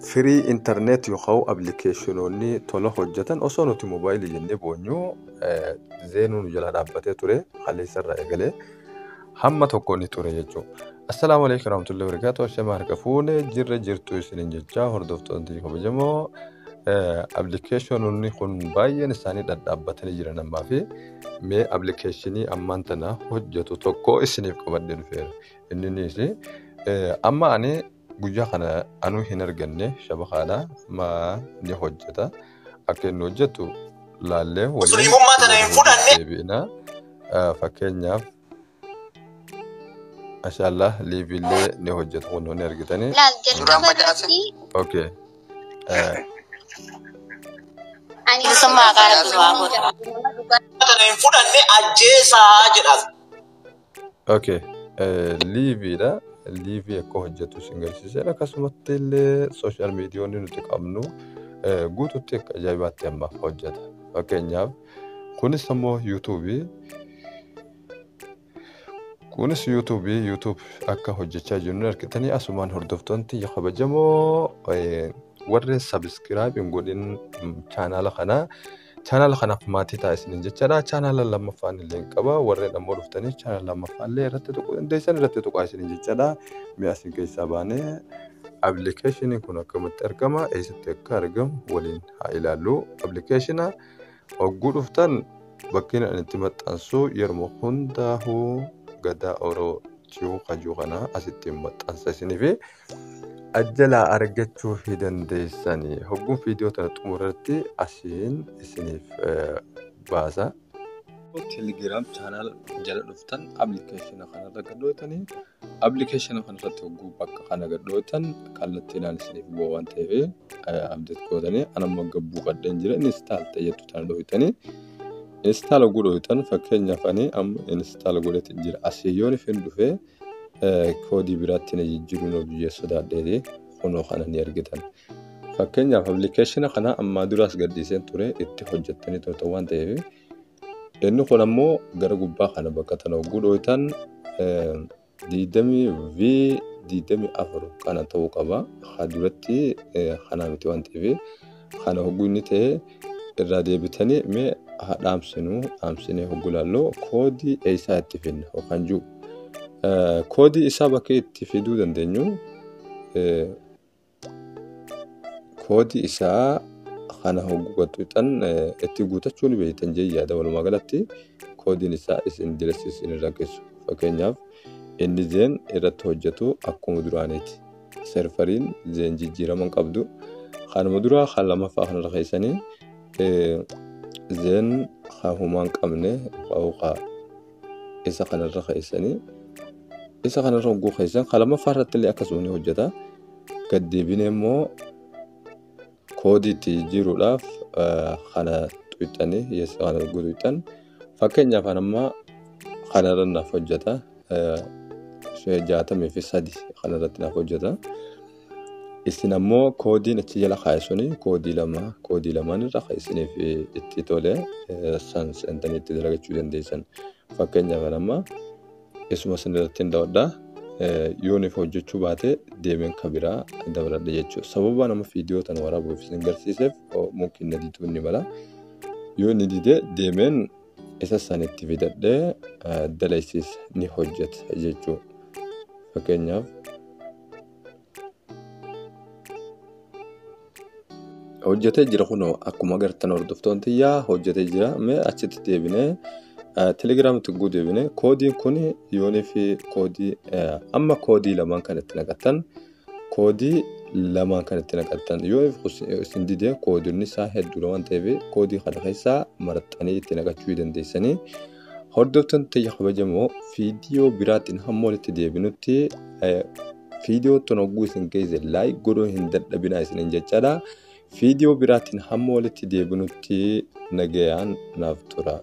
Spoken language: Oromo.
free internet يخو applicationonni tola hojjetan osoo nuti mobile jenne boonyu zeenun jala dhaabbatee ture kaleessarra egalee hamma tokko ni ture jechuudha. Assalaamu alaykum warahmatullahi wabarakatuh. Ashama harka fuune jirra jirtu isinin jecha hordoftoonni kabajamoo applicationonni kun baay'een isaanii dhadhaabbatanii jiran ammaa fi mee applicationii ammaan tana hojjetu tokko isiniif qabadde dhufeera. Inninis amma ani guyyaa kana anu hin arganne shabakaadha ma ni hojjeta akka inni hojjetu laallee waliin fakkeenyaaf Mashallah liivillee ni hojjetu wantoonni argitanii. Okay. Okay. Liiviidha. Liivii akka hojjetu singalsiisedha. Akkasumatti illee social mediaonni nuti qabnu guututti akka ajaa'ibaatti amma hojjeta. Fakkeenyaaf kunis ammoo YouTube. Kunis YouTube akka hojjechaa jiru argitanii asumaan hordoftoonni kabajamoo warri subscribe godhin channel kana maatii taasisan jechaadha. Channel lammaffaan illee qaba. Warri ammoo dhuftanii channel lammaffaan illee irratti tuqaa isin jechaadha. Mi'aasin keessaa baanee application kun akkamitti argama eessatti akka argamu waliin haa ilaallu. Application hogguu dhuftan bakkiin itti maxxansu yeroo hundaa'u gadaa oroo jiru qajuu kana asitti maxxansa isiniif ajjalaa argachuu fi dandeessanii hogguun viidiyoo tana xumurratti asiin isiniif baasa. Telegram channel jala dhuftan application kanarra gadhootanii application kanarratti hogguu bakka kana gadhootan kallattiinaan isiniif bu'aa waan ta'eef update gootanii anammoo gabbuu qadheen jira install ta'etu tana dhooytanii install godhootan fakkeenyaaf ani amma install godhate jira asiyyoon fin dhufee koodii biraatti na jijjiiruun hojii sodaadhee kunoo kana ni argitan. Fakkeenyaaf application kana amma duraas gadhiiseen ture itti hojjettanii turte waan ta'eef inni kun ammoo gara gubbaa kana bakka tana godhootan 20v24 kana ta'uu qaba. Haa duratti kana miti waan ta'eef kana hogguu inni ta'e irraa deebitanii mee dhaamsinee hoggulaalloo koodii eessaa itti finna yookaan jiru. Koodii isaa bakka itti fiduu dandeenyu koodii isaa kana hogguutan itti guutachuun beektan jee yaada walumaa galatti koodiin isaa isin diresiisin irra geessu. Fakkeenyaaf inni zeen irratti hojjetu akkuma duraaniiti. Serveriin zeen jijjiiraman qabdu. Kanuma duraa kan lamaffaa kanarra keessanii zeen humaan qabne fa'uuqa isa kanarra keessanii isa kanarra hogguu keessan kalamaffaa irratti illee akkasuma hojjeta. Gad deebinee immoo koodii itti jiruudhaaf kana tuqxanii yeessa kana guutuutan fakkeenyaaf amma kanarra naaf hojjeta 63 kanarratti naaf hojjeta. Isin ammoo koodiin achi jala kaayesuni koodii lamaan irra kaayesiniif itti tole san sentanii itti dalagachuu dandeessan. Fakkeenyaaf amma isuma sinirratti daawwadha yooniif hojjechuu baate deemeen kabiraa dabaladha jechuudha. Sababa nama viidiyoo tan waraabuuf isin garsiiseef mungkin na diituu ni mala. Yoo ni dide deemeen isa sanitti fidadhee dalaysiis ni hojjeta jechuudha. Fakkeenyaaf hojjetee jira kunoo akkuma agartan hordoftoonni yaa hojjetee jira mee achitti deebinee Telegram tugguu deebinee koodiin kun yoonii fi koodii amma koodii lamaan kanatti naqatan koodii lamaan kanatti naqatan yoo isin didee koodiin isaa hedduudha waan ta'eef koodii kana keessaa maraxanii itti naqachuu dandeessanii hordoftoonni kabajamoo viidiyoo biraatiin hamma walitti deebinutti viidiyoo tonogguu isin keessa like godhuu hin dadhabinaa isin jechaadha. Viidiyoo biraatiin hamma walitti deebinutti nagayaan naaf tura.